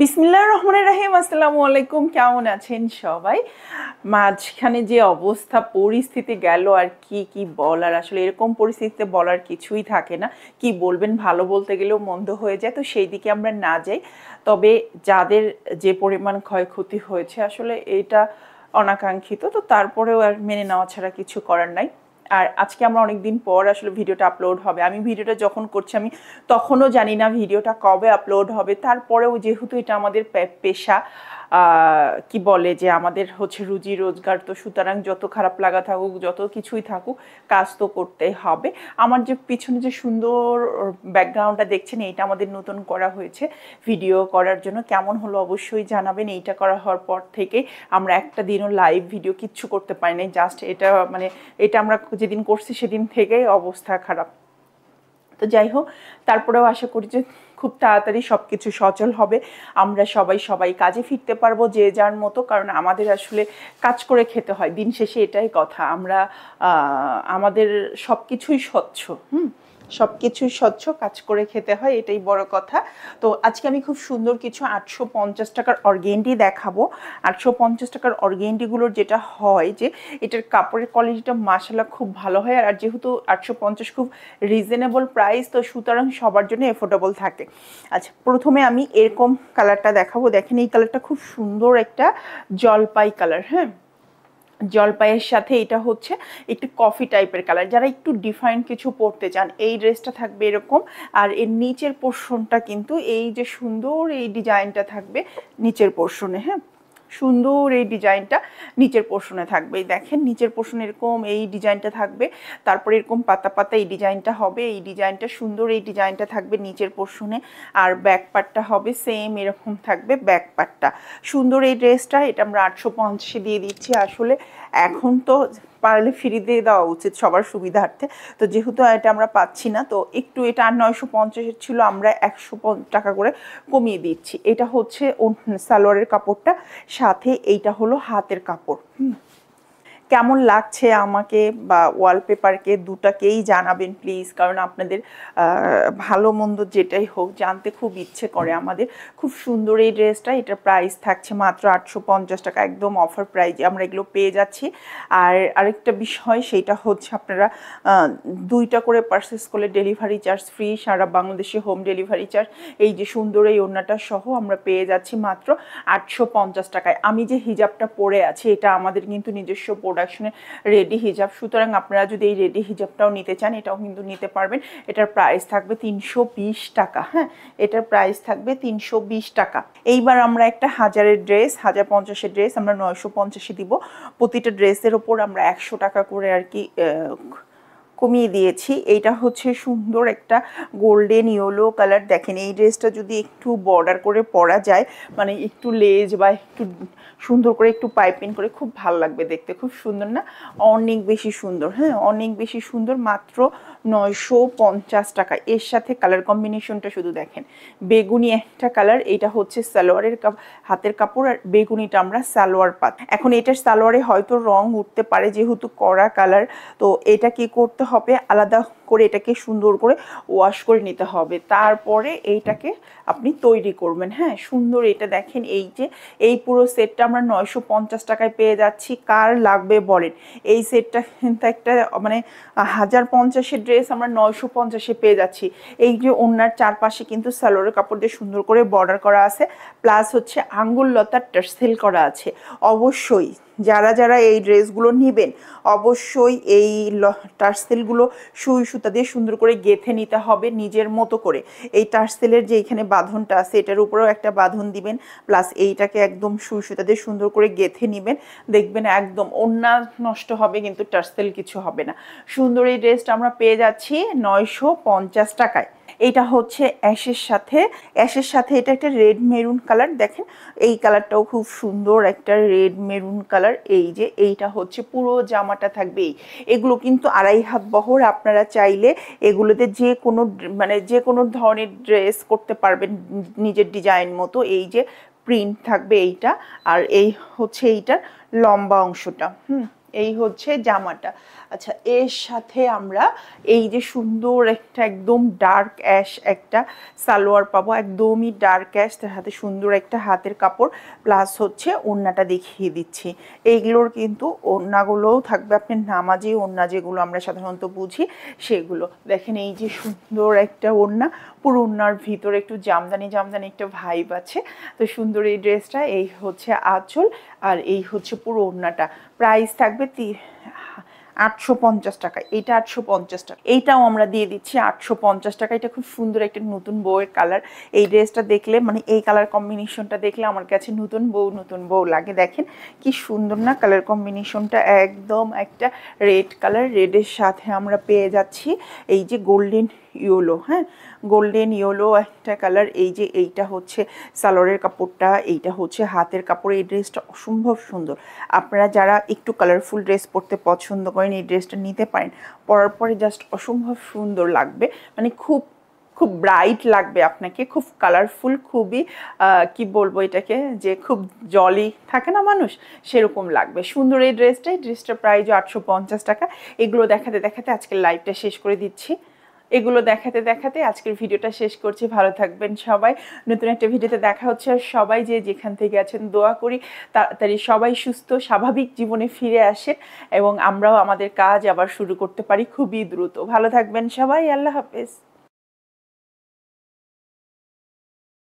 বিসমিল্লাহির রহমানির রহিম। আসসালামু আলাইকুম। কেমন আছেন সবাই? মাঝখানে যে অবস্থা পরিস্থিতি গেল আর কি বলার, আসলে এরকম পরিস্থিতিতে বলার কিছুই থাকে না। কি বলবেন, ভালো বলতে গেলেও মন্দ হয়ে যায়, তো সেই দিকে আমরা না যাই। তবে যাদের যে পরিমাণ ক্ষয়ক্ষতি হয়েছে আসলে এটা অনাকাঙ্ক্ষিত, তো তারপরেও আর মেনে নেওয়া ছাড়া কিছু করার নাই। আর আজকে আমরা অনেকদিন পর আসলে ভিডিওটা আপলোড হবে। আমি ভিডিওটা যখন করছি আমি তখনও জানি না ভিডিওটা কবে আপলোড হবে। তারপরেও যেহেতু এটা আমাদের পেশা, কি বলে যে আমাদের হচ্ছে রুজি রোজগার, তো সুতরাং যত খারাপ লাগা থাকুক যত কিছুই থাকুক কাজ তো করতেই হবে। আমার যে পিছনে যে সুন্দর ব্যাকগ্রাউন্ডটা দেখছেন এইটা আমাদের নতুন করা হয়েছে ভিডিও করার জন্য। কেমন হলো অবশ্যই জানাবেন। এইটা করা হওয়ার পর থেকে আমরা একটা দিনও লাইভ ভিডিও কিচ্ছু করতে পারি নাই। জাস্ট এটা এটা আমরা যেদিন করছি সেদিন থেকেই অবস্থা খারাপ। তো যাই হোক, তারপরেও আশা করি যে খুব তাড়াতাড়ি সব কিছু সচল হবে, আমরা সবাই কাজে ফিরতে পারবো যে যার মতো। কারণ আমাদের আসলে কাজ করে খেতে হয়, দিন শেষে এটাই কথা। আমরা আমাদের সব কিছুই স্বচ্ছ, সব কিছুই স্বচ্ছ, কাজ করে খেতে হয়, এটাই বড় কথা। তো আজকে আমি খুব সুন্দর কিছু 850 টাকার অর্গেন্ডি দেখাবো। 850 টাকার অর্গেন্ডিগুলোর যেটা হয় যে এটার কাপড়ের কোয়ালিটিটা মাশাআল্লাহ খুব ভালো হয়। আর যেহেতু 850 খুব রিজনেবল প্রাইস, তো সুতরাং সবার জন্য এফোর্ডেবল থাকে। আচ্ছা, প্রথমে আমি এরকম কালারটা দেখাবো। দেখেন এই কালারটা খুব সুন্দর একটা জলপাই কালার। হ্যাঁ, জলপাইয়ের সাথে এটা হচ্ছে একটু কফি টাইপের কালার। যারা একটু ডিফারেন্ট কিছু পরতে চান এই ড্রেসটা থাকবে এরকম। আর এর নিচের পোর্শনটা কিন্তু এই যে সুন্দর এই ডিজাইনটা থাকবে নিচের পোর্শনে। হ্যাঁ, সুন্দর এই ডিজাইনটা নিচের পোর্শনে থাকবে। দেখেন নিচের পোর্শনে এরকম এই ডিজাইনটা থাকবে, তারপরে এরকম পাতা পাতা এই ডিজাইনটা হবে। এই ডিজাইনটা সুন্দর, এই ডিজাইনটা থাকবে নিচের পোর্শনে। আর ব্যাক পার্টটা হবে সেম এরকম থাকবে ব্যাক পার্টটা। সুন্দর এই ড্রেসটা, এটা আমরা 850 দিয়ে দিচ্ছি। আসলে এখন তো পারলে ফ্রি দিয়ে দেওয়া উচিত সবার সুবিধার্থে, তো যেহেতু এটা আমরা পাচ্ছি না, তো একটু এটা আর 950 ছিল, আমরা 100 টাকা করে কমিয়ে দিচ্ছি। এটা হচ্ছে সালোয়ারের কাপড়টা, সাথে এইটা হলো হাতের কাপড়। কেমন লাগছে আমাকে বা ওয়ালপেপারকে দুটাকেই জানাবেন প্লিজ। কারণ আপনাদের ভালো মন্দ যেটাই হোক জানতে খুব ইচ্ছে করে আমাদের। খুব সুন্দর এই ড্রেসটা, এটার প্রাইস থাকছে মাত্র 850 টাকা, একদম অফার প্রাইজে আমরা এগুলো পেয়ে যাচ্ছি। আর আরেকটা বিষয় সেটা হচ্ছে আপনারা 2টা করে পারচেস করলে ডেলিভারি চার্জ ফ্রি, সারা বাংলাদেশে হোম ডেলিভারি চার্জ। এই যে সুন্দর এই ওড়নাটা সহ আমরা পেয়ে যাচ্ছি মাত্র 850 টাকায়। আমি যে হিজাবটা পরে আছি এটা আমাদের কিন্তু নিজস্ব প্রোডাকশনের রেডি হিজাব, সুতরাং আপনারা যদি এই রেডি হিজাবটাও নিতে চান এটাও কিন্তু নিতে পারবেন। এটার প্রাইস থাকবে 320 টাকা। হ্যাঁ, এটার প্রাইস থাকবে 320 টাকা। এইবার আমরা একটা 1000-এর ড্রেস, 1050-এর ড্রেস আমরা 950-এ দিব। প্রতিটা ড্রেসের ওপর আমরা 100 টাকা করে আর কি কমিয়ে দিয়েছি। এইটা হচ্ছে সুন্দর একটা গোল্ডেন ইয়েলো কালার। দেখেন এই ড্রেসটা যদি একটু বর্ডার করে পরা যায়, মানে একটু লেজ বা একটু সুন্দর করে একটু পাইপিং করে, খুব ভালো লাগবে দেখতে। খুব সুন্দর না? অনেক বেশি সুন্দর। হ্যাঁ, অনেক বেশি সুন্দর। মাত্র 950 টাকা। এর সাথে কালার কম্বিনেশনটা শুধু দেখেন, বেগুনি একটা কালার, এইটা হচ্ছে সালোয়ারের হাতের কাপড়, আর বেগুনিটা আমরা সালোয়ার পাত। এখন এটার সালোয়ারে হয়তো রং উঠতে পারে যেহেতু কড়া কালার, তো এটা কি করতে হবে, আলাদা করে এটাকে সুন্দর করে ওয়াশ করে নিতে হবে, তারপরে এইটাকে আপনি তৈরি করবেন। হ্যাঁ, সুন্দর। এটা দেখেন এই যে এই পুরো সেটটা আমরা 950 টাকায় পেয়ে যাচ্ছি। কার লাগবে বলেন? এই সেটটা কিন্তু একটা মানে 1050-এর ড্রেস আমরা 950-এ পেয়ে যাচ্ছি। এই যে ওড়নার চারপাশে কিন্তু সালোয়ারের কাপড় দিয়ে সুন্দর করে বর্ডার করা আছে, প্লাস হচ্ছে আঙ্গুল লতার টার্সেল করা আছে। অবশ্যই যারা এই ড্রেসগুলো নেবেন অবশ্যই এই টার্সেলগুলো সুই সুতা দিয়ে সুন্দর করে গেঁথে নিতে হবে নিজের মতো করে। এই টার্সেলের যে এখানে বাঁধনটা আছে এটার উপরেও একটা বাঁধন দিবেন, প্লাস এইটাকে একদম সুই সুতা দিয়ে সুন্দর করে গেঁথে নেবেন। দেখবেন একদম ওড়না নষ্ট হবে কিন্তু টার্সেল কিছু হবে না। সুন্দর এই ড্রেসটা আমরা পেয়ে যাচ্ছি 950 টাকায়। এটা হচ্ছে অ্যাশের সাথে এটা একটা রেড মেরুন কালার। দেখেন এই কালারটাও খুব সুন্দর, একটা রেড মেরুন কালার। এই যে এইটা হচ্ছে পুরো জামাটা থাকবে। এগুলো কিন্তু 2.5 হাত বহর। আপনারা চাইলে এগুলোতে যে কোনো ধরনের ড্রেস করতে পারবেন নিজের ডিজাইন মতো। এই যে প্রিন্ট থাকবে এইটা, আর এই হচ্ছে এইটার লম্বা অংশটা। এই হচ্ছে জামাটা। আচ্ছা, এর সাথে আমরা এই যে সুন্দর একটা একদম ডার্ক অ্যাশ একটা সালোয়ার পাবো, একদমই ডার্ক অ্যাশ, তার হাতে সুন্দর একটা হাতের কাপড়, প্লাস হচ্ছে ওড়নাটা দেখিয়ে দিচ্ছি। এইগুলোর কিন্তু ওড়নাগুলোও থাকবে আপনার নামাজি ওড়না, যেগুলো আমরা সাধারণত বুঝি সেগুলো। দেখেন এই যে সুন্দর একটা ওড়না, পুরো ওড়নার ভিতরে একটু জামদানি জামদানি একটা ভাইব আছে। তো সুন্দর এই ড্রেসটা, এই হচ্ছে আঁচল আর এই হচ্ছে পুরো ওড়নাটা। প্রাইস থাকবে 850 টাকা। এইটা 850 টাকা, এইটাও আমরা দিয়ে দিচ্ছি 850 টাকা। এটা খুব সুন্দর একটা নতুন বউয়ের কালার। এই ড্রেসটা দেখলে মানে এই কালার কম্বিনেশনটা দেখলে আমার কাছে নতুন বউ লাগে। দেখেন কি সুন্দর না কালার কম্বিনেশনটা, একদম একটা রেড কালার, রেডের সাথে আমরা পেয়ে যাচ্ছি এই যে গোল্ডেন ইয়েলো, হ্যাঁ গোল্ডেন ইয়েলো একটা কালার। এই যে এইটা হচ্ছে সালোয়ারের কাপড়টা, এইটা হচ্ছে হাতের কাপড়। এই ড্রেসটা অসম্ভব সুন্দর। আপনারা যারা একটু কালারফুল ড্রেস পরতে পছন্দ করেন এই ড্রেসটা নিতে পারেন। পরার পরে জাস্ট অসম্ভব সুন্দর লাগবে, মানে খুব খুব ব্রাইট লাগবে আপনাকে, খুব কালারফুল, খুবই কি বলবো এটাকে, যে খুব জলি থাকে না মানুষ, সেরকম লাগবে। সুন্দর এই ড্রেসটা, এই ড্রেসটার প্রাইস 850 টাকা। এগুলো দেখাতে দেখাতে আজকের লাইভটা শেষ করে দিচ্ছি। এগুলো দেখাতে দেখাতে আজকের ভিডিওটা শেষ করছি। ভালো থাকবেন সবাই, নতুন একটা ভিডিওতে দেখা হচ্ছে। আর সবাই যে যেখান থেকে আছেন দোয়া করি তাড়াতাড়ি সবাই সুস্থ স্বাভাবিক জীবনে ফিরে আসেন এবং আমরাও আমাদের কাজ আবার শুরু করতে পারি খুবই দ্রুত। ভালো থাকবেন সবাই, আল্লাহ হাফেজ।